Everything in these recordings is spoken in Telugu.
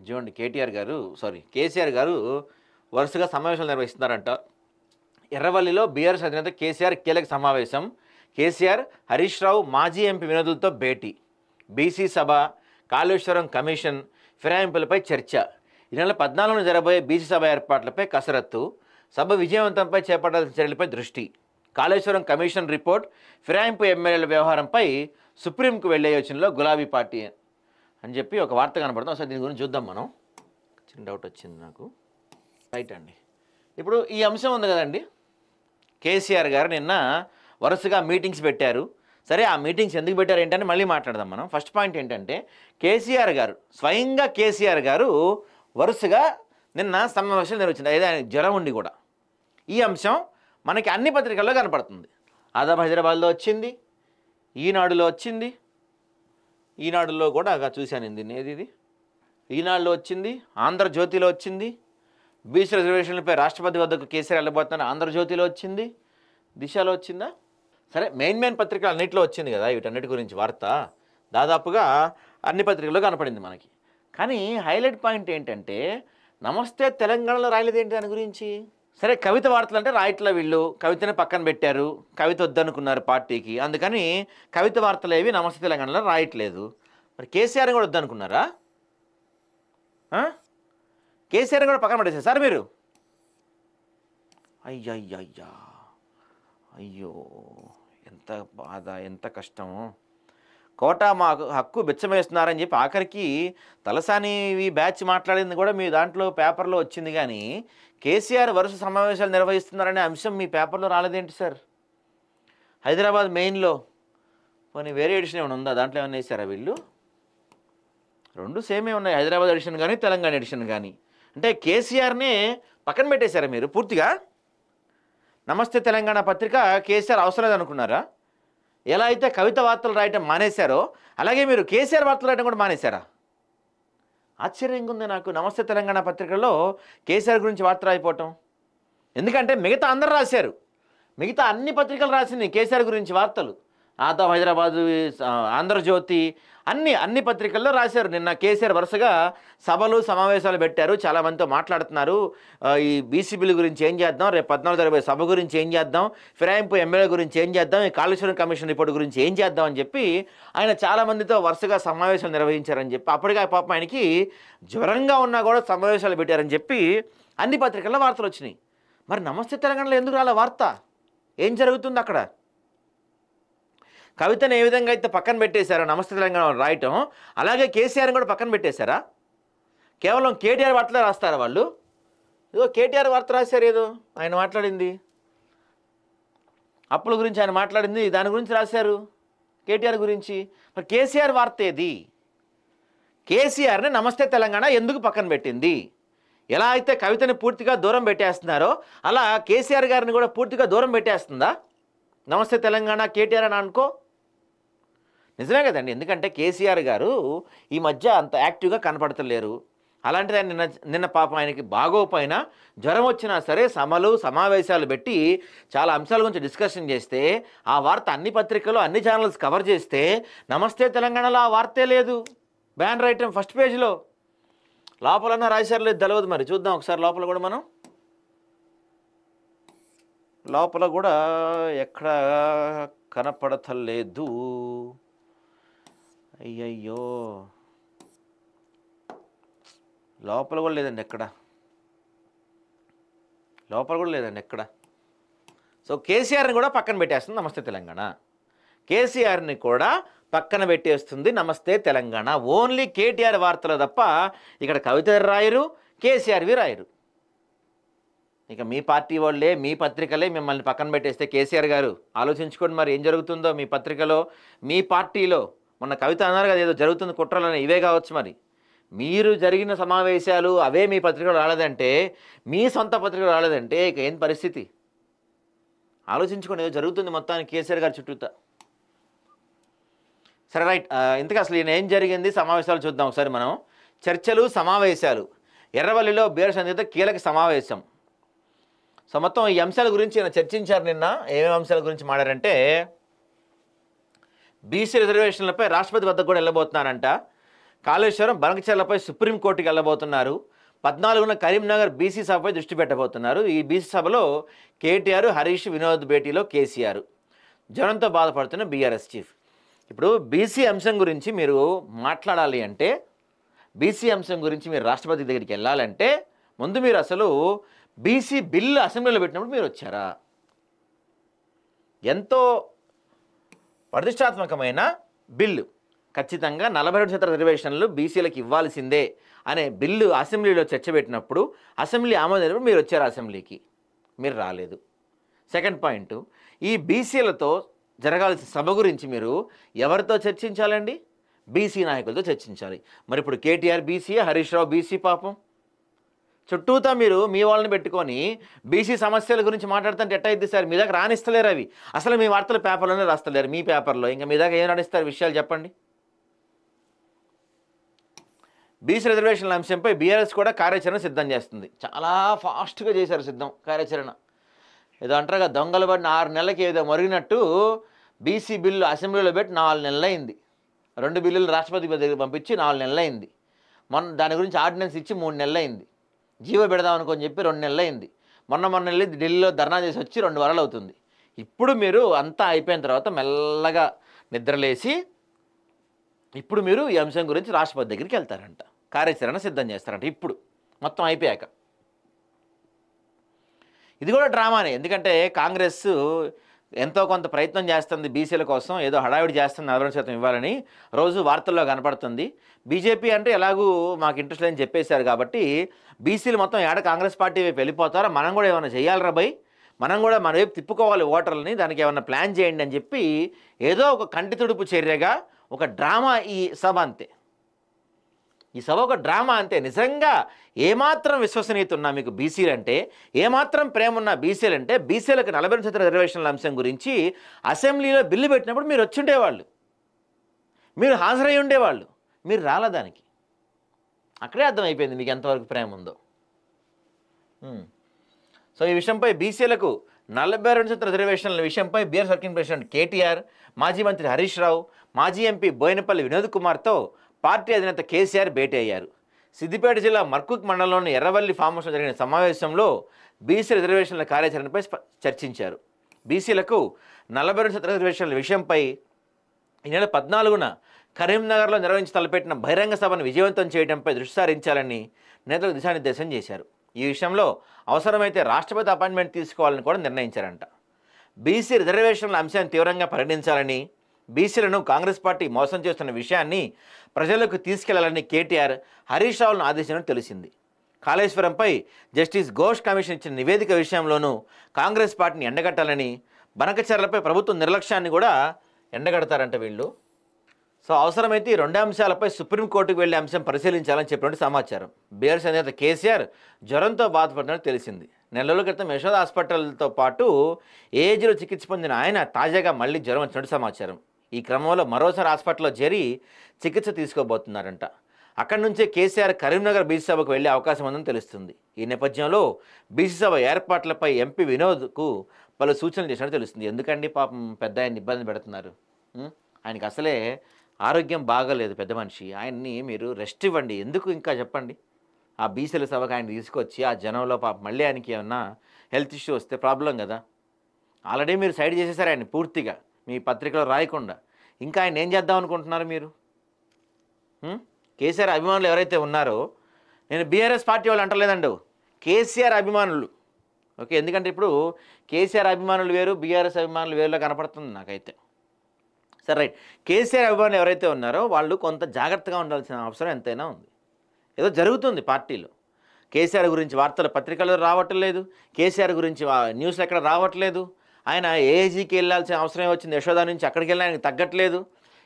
చూడండి కేసీఆర్ గారు వరుసగా సమావేశాలు నిర్వహిస్తున్నారంట. ఎర్రవల్లిలో బీఆర్ఎస్ అధినేత కేసీఆర్ కీలక సమావేశం. కేసీఆర్, హరీష్ రావు, మాజీ ఎంపీ వినోదులతో భేటీ. బీసీ సభ, కాళేశ్వరం కమిషన్ ఫిరాయింపులపై చర్చ. ఈ నెల 14న జరగబోయే బీసీ సభ ఏర్పాట్లపై కసరత్తు. సభ విజయవంతంపై చేపట్టాల్సిన చర్యలపై దృష్టి. కాళేశ్వరం కమిషన్ రిపోర్ట్, ఫిరాయింపు ఎమ్మెల్యేల వ్యవహారంపై సుప్రీంకు వెళ్లే యోచనలో గులాబీ పార్టీ అని చెప్పి ఒక వార్త కనపడుతుంది. ఒకసారి దీని గురించి చూద్దాం మనం. చిన్న డౌట్ వచ్చింది నాకు. రైట్ అండి. ఇప్పుడు ఈ అంశం ఉంది కదండి, కేసీఆర్ గారు నిన్న వరుసగా మీటింగ్స్ పెట్టారు. సరే, ఆ మీటింగ్స్ ఎందుకు పెట్టారు ఏంటని మళ్ళీ మాట్లాడదాం మనం. ఫస్ట్ పాయింట్ ఏంటంటే స్వయంగా కేసీఆర్ గారు వరుసగా నిన్న సమావేశాలు నిర్వహించారు. ఏదైనా జ్వరం ఉండి కూడా ఈ అంశం మనకి అన్ని పత్రికల్లో కనపడుతుంది. ఆదాబ్ హైదరాబాద్లో వచ్చింది, ఈనాడులో వచ్చింది, ఈనాడులో కూడా చూశాను. ఇది ఈనాడులో వచ్చింది, ఆంధ్రజ్యోతిలో వచ్చింది. బీసీ రిజర్వేషన్లపై రాష్ట్రపతి వద్దకు కేసీఆర్ వెళ్ళబోతున్న ఆంధ్రజ్యోతిలో వచ్చింది, దిశలో వచ్చిందా. సరే, మెయిన్ పత్రికలు అన్నింటిలో వచ్చింది కదా వీటన్నిటి గురించి వార్త. దాదాపుగా అన్ని పత్రికల్లో కనపడింది మనకి. కానీ హైలైట్ పాయింట్ ఏంటంటే నమస్తే తెలంగాణలో రాయలేదేంటి దాని గురించి. సరే, కవిత వార్తలు అంటే రాయట్లా, వీళ్ళు కవితని పక్కన పెట్టారు, కవిత వద్దనుకున్నారు పార్టీకి, అందుకని కవిత వార్తలు ఏవి నమస్తే తెలంగాణలో రాయట్లేదు. మరి కేసీఆర్ కూడా వద్దనుకున్నారా? కేసీఆర్ కూడా పక్కన పెట్టేశారు సార్ మీరు. అయ్యో, ఎంత బాధ, ఎంత కష్టము. కోటా మా హక్కు బిచ్చమేస్తున్నారని చెప్పి ఆఖరికి తలసాని బ్యాచ్ మాట్లాడింది కూడా మీ దాంట్లో పేపర్లో వచ్చింది. కానీ కేసీఆర్ వరుస సమావేశాలు నిర్వహిస్తున్నారనే అంశం మీ పేపర్లో రాలేదేంటి సార్? హైదరాబాద్ మెయిన్లో పోనీ వేరే ఎడిషన్ ఏమైనా ఉందా? దాంట్లో ఏమైనా వేసారా వీళ్ళు? రెండు సేమే ఉన్నాయి, హైదరాబాద్ ఎడిషన్ కానీ తెలంగాణ ఎడిషన్ కానీ. అంటే కేసీఆర్నే పక్కన పెట్టేశారా మీరు పూర్తిగా? నమస్తే తెలంగాణ పత్రిక కేసీఆర్ అవసరం లేదనుకున్నారా? ఎలా అయితే కవిత వార్తలు రాయటం మానేశారో అలాగే మీరు కేసీఆర్ వార్తలు రాయటం కూడా మానేశారా? ఆశ్చర్యంగా ఉంది నాకు నమస్తే తెలంగాణ పత్రికల్లో కేసీఆర్ గురించి వార్త రాయిపోవటం. ఎందుకంటే మిగతా అందరూ రాశారు, మిగతా అన్ని పత్రికలు రాసింది కేసీఆర్ గురించి వార్తలు. ఆదాబ్ హైదరాబాదు, ఆంధ్రజ్యోతి, అన్ని పత్రికల్లో రాశారు. నిన్న కేసీఆర్ వరుసగా సభలు సమావేశాలు పెట్టారు, చాలామందితో మాట్లాడుతున్నారు. ఈ బీసీ బిల్లు గురించి ఏం చేద్దాం, రేపు 14 జరగబోయే సభ గురించి ఏం చేద్దాం, ఫిరాయింపు ఎమ్మెల్యే గురించి ఏం చేద్దాం, ఈ కాళేశ్వరం కమిషన్ రిపోర్ట్ గురించి ఏం చేద్దాం అని చెప్పి ఆయన చాలామందితో వరుసగా సమావేశాలు నిర్వహించారని చెప్పి, అప్పటికే పాపం ఆయనకి జ్వరంగా ఉన్నా కూడా సమావేశాలు పెట్టారని చెప్పి అన్ని పత్రికల్లో వార్తలు వచ్చినాయి. మరి నమస్తే తెలంగాణలో ఎందుకు రాలే వార్త? ఏం జరుగుతుంది అక్కడ? కవితను ఏ విధంగా అయితే పక్కన పెట్టేశారో నమస్తే తెలంగాణ రాయటం, అలాగే కేసీఆర్ కూడా పక్కన పెట్టేశారా? కేవలం కేటీఆర్ వార్తలే రాస్తారా వాళ్ళు? ఏదో కేటీఆర్ వార్త రాశారు, ఏదో ఆయన మాట్లాడింది అప్పుల గురించి ఆయన మాట్లాడింది, దాని గురించి రాశారు కేటీఆర్ గురించి. మరి కేసీఆర్ వార్త ఏది? కేసీఆర్ని నమస్తే తెలంగాణ ఎందుకు పక్కన పెట్టింది? ఎలా అయితే కవితని పూర్తిగా దూరం పెట్టేస్తున్నారో అలా కేసీఆర్ గారిని కూడా పూర్తిగా దూరం పెట్టేస్తుందా నమస్తే తెలంగాణ కేటీఆర్ అని అనుకో? నిజమే కదండి, ఎందుకంటే కేసీఆర్ గారు ఈ మధ్య అంత యాక్టివ్గా కనపడతలేరు. అలాంటిది ఆయన నిన్న పాపం ఆయనకి బాగోపోయినా జ్వరం వచ్చినా సరే సమావేశాలు పెట్టి చాలా అంశాల గురించి డిస్కషన్ చేస్తే ఆ వార్త అన్ని పత్రికలు అన్ని ఛానల్స్ కవర్ చేస్తే నమస్తే తెలంగాణలో ఆ వార్తే లేదు. బ్యానర్ ఐటమ్ ఫస్ట్ పేజ్లో, లోపలన్నా రాశారు లేదు తెలియదు. మరి చూద్దాం ఒకసారి లోపల కూడా మనం. లోపల కూడా ఎక్కడ కనపడతలేదు. అయ్యయ్యో, లోపల కూడా లేదండి ఎక్కడ, లోపల కూడా లేదండి ఎక్కడ. సో కేసీఆర్ని కూడా పక్కన పెట్టేస్తుంది నమస్తే తెలంగాణ. కేసీఆర్ని కూడా పక్కన పెట్టేస్తుంది నమస్తే తెలంగాణ. ఓన్లీ కేటీఆర్ వార్తలు తప్ప ఇక్కడ కవిత రాయరు, కేసీఆర్వి రాయరు. ఇక మీ పార్టీ వాళ్ళే, మీ పత్రికలే మిమ్మల్ని పక్కన పెట్టేస్తే కేసీఆర్ గారు ఆలోచించుకోండి మరి ఏం జరుగుతుందో మీ పత్రికలో, మీ పార్టీలో. మొన్న కవిత అన్నారు కదా ఏదో జరుగుతుంది కుట్రలని, ఇవే కావచ్చు. మరి మీరు జరిగిన సమావేశాలు అవే మీ పత్రికలు రాలేదంటే, మీ సొంత పత్రికలు రాలేదంటే ఇక ఏం పరిస్థితి ఆలోచించుకోండి. ఏదో జరుగుతుంది మొత్తానికి కేసీఆర్ గారి చుట్టూతా. సరే రైట్, ఇంతకు అసలు ఈయన ఏం జరిగింది సమావేశాలు చూద్దాం ఒకసారి మనం. చర్చలు సమావేశాలు, ఎర్రవల్లిలో బీఆర్ఎస్ అధినేత కీలక సమావేశం. సో మొత్తం ఈ అంశాల గురించి ఈయన చర్చించారు. నిన్న ఏమేమి అంశాల గురించి మాట్లాడారంటే, బీసీ రిజర్వేషన్లపై రాష్ట్రపతి వద్దకు కూడా వెళ్ళబోతున్నారంట. కాళేశ్వరం బనకచెర్లపై సుప్రీంకోర్టుకి వెళ్ళబోతున్నారు. 14న కరీంనగర్ బీసీ సభపై దృష్టి పెట్టబోతున్నారు. ఈ బీసీ సభలో కేటీఆర్, హరీష్, వినోద్ భేటీలో కేసీఆర్. జ్వరంతో బాధపడుతున్న బీఆర్ఎస్ చీఫ్. ఇప్పుడు బీసీ అంశం గురించి మీరు మాట్లాడాలి అంటే, బీసీ అంశం గురించి మీరు రాష్ట్రపతి దగ్గరికి వెళ్ళాలంటే ముందు మీరు అసలు బీసీ బిల్లు అసెంబ్లీలో పెట్టినప్పుడు మీరు వచ్చారా? ఎంతో ప్రతిష్టాత్మకమైన బిల్లు, ఖచ్చితంగా 42% రిజర్వేషన్లు బీసీలకు ఇవ్వాల్సిందే అనే బిల్లు అసెంబ్లీలో చర్చ పెట్టినప్పుడు, అసెంబ్లీ ఆమోదించినప్పుడు మీరు వచ్చారు అసెంబ్లీకి, మీరు రాలేదు. సెకండ్ పాయింట్, ఈ బీసీలతో జరగాల్సిన సభ గురించి మీరు ఎవరితో చర్చించాలండి? బీసీ నాయకులతో చర్చించాలి. మరి ఇప్పుడు కేటీఆర్ బీసీ, హరీష్ రావు బీసీ, పాపం చుట్టూతా మీరు మీ వాళ్ళని పెట్టుకొని బీసీ సమస్యల గురించి మాట్లాడుతుంటే ఎట్ట అయింది సార్? మీ దగ్గర రాణిస్తలేరు అవి. అసలు మీ వార్తల పేపర్లోనే రాస్తలేరు, మీ పేపర్లో. ఇంకా మీ దగ్గర ఏం రాణిస్తారు విషయాలు చెప్పండి. బీసీ రిజర్వేషన్ల అంశంపై బీఆర్ఎస్ కూడా కార్యాచరణ సిద్ధం చేస్తుంది. చాలా ఫాస్ట్గా చేశారు సిద్ధం కార్యాచరణ. ఏదో అంటారుగా, దొంగలు పడిన 6 నెలలకి ఏదో మరిగినట్టు బీసీ బిల్లు అసెంబ్లీలో పెట్టి 4 నెలలైంది. 2 బిల్లులు రాష్ట్రపతి దగ్గర పంపించి 4 నెలలైంది. దాని గురించి ఆర్డినెన్స్ ఇచ్చి 3 నెలలైంది. జీవో పెడదాం అనుకొని చెప్పి 2 నెలలైంది. మొన్న వెళ్ళి ఢిల్లీలో ధర్నా చేసి వచ్చి 2 వారాలు అవుతుంది. ఇప్పుడు మీరు అంతా అయిపోయిన తర్వాత మెల్లగా నిద్రలేసి ఇప్పుడు మీరు ఈ అంశం గురించి రాష్ట్రపతి దగ్గరికి వెళ్తారంట, కార్యాచరణ సిద్ధం చేస్తారంట. ఇప్పుడు మొత్తం అయిపోయాక. ఇది కూడా డ్రామానే. ఎందుకంటే కాంగ్రెస్ ఎంతో కొంత ప్రయత్నం చేస్తుంది బీసీల కోసం, ఏదో హడావిడి చేస్తుంది 40% ఇవ్వాలని రోజు వార్తల్లో కనపడుతుంది. బీజేపీ అంటే ఎలాగూ మాకు ఇంట్రెస్ట్ లేదని చెప్పేశారు కాబట్టి బీసీలు మొత్తం ఏడ కాంగ్రెస్ పార్టీ వైపు వెళ్ళిపోతారో, మనం కూడా ఏమైనా చేయాలి రాబాయ్, మనం కూడా మన వైపు తిప్పుకోవాలి ఓటర్లని, దానికి ఏమైనా ప్లాన్ చేయండి అని చెప్పి ఏదో ఒక కంటి తుడుపు చర్యగా ఒక డ్రామా ఈ సభ అంతే. ఈ సభ ఒక డ్రామా అంతే. నిజంగా ఏమాత్రం విశ్వసనీయత ఉన్నా మీకు బీసీలు అంటే, ఏమాత్రం ప్రేమ ఉన్న బీసీలు అంటే, బీసీలకు 42% రిజర్వేషన్ల అంశం గురించి అసెంబ్లీలో బిల్లు పెట్టినప్పుడు మీరు వచ్చి ఉండేవాళ్ళు, మీరు హాజరై ఉండేవాళ్ళు. మీరు రాలేదానికి అక్కడే అర్థమైపోయింది మీకు ఎంతవరకు ప్రేమ ఉందో. సో ఈ విషయంపై బీసీలకు 42% రిజర్వేషన్ల విషయంపై బీఆర్ఎస్ వర్కింగ్ ప్రెసిడెంట్ కేటీఆర్, మాజీ మంత్రి హరీష్ రావు, మాజీ ఎంపీ బోయినపల్లి వినోద్ కుమార్తో పార్టీ అధినేత కేసీఆర్ భేటీ అయ్యారు. సిద్దిపేట జిల్లా మర్కుక్ మండలంలోని ఎర్రవల్లి ఫామ్ హౌస్లో జరిగిన సమావేశంలో బీసీ రిజర్వేషన్ల కార్యాచరణపై చర్చించారు. బీసీలకు 42% రిజర్వేషన్ల విషయంపై ఈ నెల 14న కరీంనగర్లో నిర్వహించి తలపెట్టిన బహిరంగ సభను విజయవంతం చేయడంపై దృష్టి సారించాలని నేతలు దిశానిర్దేశం చేశారు. ఈ విషయంలో అవసరమైతే రాష్ట్రపతి అపాయింట్మెంట్ తీసుకోవాలని కూడా నిర్ణయించారంట. బీసీ రిజర్వేషన్ల అంశాన్ని తీవ్రంగా పరిగణించాలని, బీసీలను కాంగ్రెస్ పార్టీ మోసం చేస్తున్న విషయాన్ని ప్రజలకు తీసుకెళ్లాలని కేటీఆర్ హరీష్ రావులను ఆదేశించినట్టు తెలిసింది. కాళేశ్వరంపై జస్టిస్ ఘోష్ కమిషన్ ఇచ్చిన నివేదిక విషయంలోనూ కాంగ్రెస్ పార్టీని ఎండగట్టాలని, బనకచెర్లపై ప్రభుత్వం నిర్లక్ష్యాన్ని కూడా ఎండగడతారంట వీళ్ళు. సో అవసరమైతే ఈ 2 అంశాలపై సుప్రీంకోర్టుకు వెళ్లే అంశం పరిశీలించాలని చెప్పినట్టు సమాచారం. బీఆర్ఎస్ అధినేత కేసీఆర్ జ్వరంతో బాధపడినట్టు తెలిసింది. నెలల క్రితం యశోద హాస్పిటల్తో పాటు ఏజ్లో చికిత్స పొందిన ఆయన తాజాగా మళ్ళీ జ్వరం వచ్చినట్టు సమాచారం. ఈ క్రమంలో మరోసారి హాస్పిటల్లో చేరి చికిత్స తీసుకోబోతున్నారంట. అక్కడి నుంచే కేసీఆర్ కరీంనగర్ బీసీ సభకు వెళ్లే అవకాశం ఉందని తెలుస్తుంది. ఈ నేపథ్యంలో బీసీ సభ ఏర్పాట్లపై ఎంపీ వినోద్కు పలు సూచనలు చేసినట్టు తెలుస్తుంది. ఎందుకండి పాపం పెద్ద ఆయన ఇబ్బంది పెడుతున్నారు, ఆయనకి అసలే ఆరోగ్యం బాగలేదు పెద్ద మనిషి, ఆయన్ని మీరు రెస్ట్ ఇవ్వండి. ఎందుకు ఇంకా చెప్పండి? ఆ బీసీల సభకు ఆయన తీసుకొచ్చి ఆ జనంలో మళ్ళీ ఆయనకి ఏమన్నా హెల్త్ ఇష్యూ వస్తే ప్రాబ్లం కదా. ఆల్రెడీ మీరు సైడ్ చేసేసారు ఆయన పూర్తిగా, మీ పత్రికలో రాయకుండా. ఇంకా ఆయన ఏం చేద్దాం అనుకుంటున్నారు మీరు? కేసీఆర్ అభిమానులు ఎవరైతే ఉన్నారో, నేను బీఆర్ఎస్ పార్టీ వాళ్ళు అంటలేదండి, కేసీఆర్ అభిమానులు. ఓకే, ఎందుకంటే ఇప్పుడు కేసీఆర్ అభిమానులు వేరు, బీఆర్ఎస్ అభిమానులు వేరులో కనపడుతుంది నాకైతే. సరే రైట్, కేసీఆర్ అభిమానులు ఎవరైతే ఉన్నారో వాళ్ళు కొంత జాగ్రత్తగా ఉండాల్సిన అవసరం ఎంతైనా ఉంది. ఏదో జరుగుతుంది పార్టీలో, కేసీఆర్ గురించి వార్తలు పత్రికల్లో రావట్లేదు, కేసీఆర్ గురించి న్యూస్లు ఎక్కడ రావట్లేదు. ఆయన ఏఏజీకి వెళ్ళాల్సిన అవసరం వచ్చింది, యశోద నుంచి అక్కడికి వెళ్ళి ఆయనకు తగ్గట్లేదు.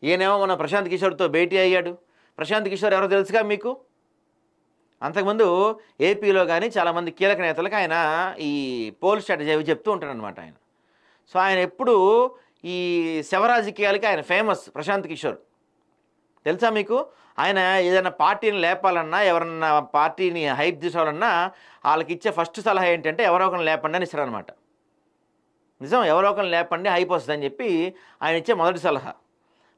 ఈయనేమో మన ప్రశాంత్ కిషోర్తో భేటీ అయ్యాడు. ప్రశాంత్ కిషోర్ ఎవరో తెలుసుగా మీకు? అంతకుముందు ఏపీలో కానీ చాలామంది కీలక నేతలకు ఆయన ఈ పోల్ స్ట్రాటజీ అవి చెప్తూ ఉంటాడు అనమాట ఆయన. సో ఆయన ఎప్పుడు ఈ శవ రాజకీయాలకి ఆయన ఫేమస్. ప్రశాంత్ కిషోర్ తెలుసా మీకు? ఆయన ఏదైనా పార్టీని లేపాలన్నా, ఎవరన్నా పార్టీని హైప్ తీసుకోవాలన్నా వాళ్ళకి ఇచ్చే ఫస్ట్ సలహా ఏంటంటే ఎవరో ఒకరిని లేపండి అని ఇస్తారనమాట. నిజం, ఎవరో ఒకరిని లేపండి హైప్ వస్తుందని చెప్పి ఆయన ఇచ్చే మొదటి సలహా.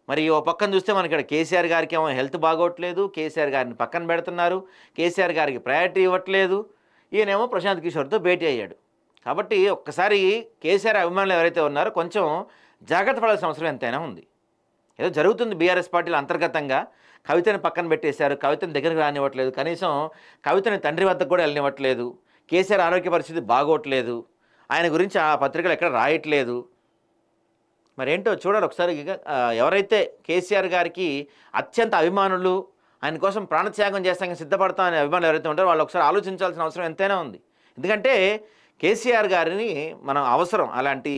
మరి ఓ పక్కన చూస్తే మనకి ఇక్కడ కేసీఆర్ గారికి ఏమో హెల్త్ బాగోట్లేదు, కేసీఆర్ గారిని పక్కన పెడుతున్నారు, కేసీఆర్ గారికి ప్రయారిటీ ఇవ్వట్లేదు. ఈయనేమో ప్రశాంత్ కిషోర్తో భేటీ అయ్యాడు. కాబట్టి ఒక్కసారి కేసీఆర్ అభిమానులు ఎవరైతే ఉన్నారో కొంచెం జాగ్రత్త పడాల్సిన అవసరం ఎంతైనా ఉంది. ఏదో జరుగుతుంది బీఆర్ఎస్ పార్టీలు అంతర్గతంగా. కవితని పక్కన పెట్టేశారు, కవితని దగ్గరికి రానివ్వట్లేదు, కనీసం కవితని తండ్రి వద్దకు కూడా వెళ్ళనివ్వట్లేదు. కేసీఆర్ ఆరోగ్య పరిస్థితి బాగోట్లేదు, ఆయన గురించి ఆ పత్రికలు ఎక్కడ రాయట్లేదు. మరేంటో చూడాలి ఒకసారి. ఎవరైతే కేసీఆర్ గారికి అత్యంత అభిమానులు, ఆయన కోసం ప్రాణత్యాగం చేస్తానికి సిద్ధపడతాం అనే అభిమానులు ఎవరైతే ఉంటారో వాళ్ళు ఒకసారి ఆలోచించాల్సిన అవసరం ఎంతైనా ఉంది. ఎందుకంటే కేసీఆర్ గారిని మనం అవసరం, అలాంటి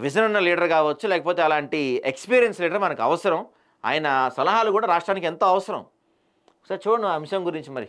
విజన్ ఉన్న లీడర్ కావచ్చు, లేకపోతే అలాంటి ఎక్స్పీరియన్స్ లీడర్ మనకు అవసరం. ఆయన సలహాలు కూడా రాష్ట్రానికి ఎంతో అవసరం. ఒకసారి చూడండి ఆ అంశం గురించి మరి.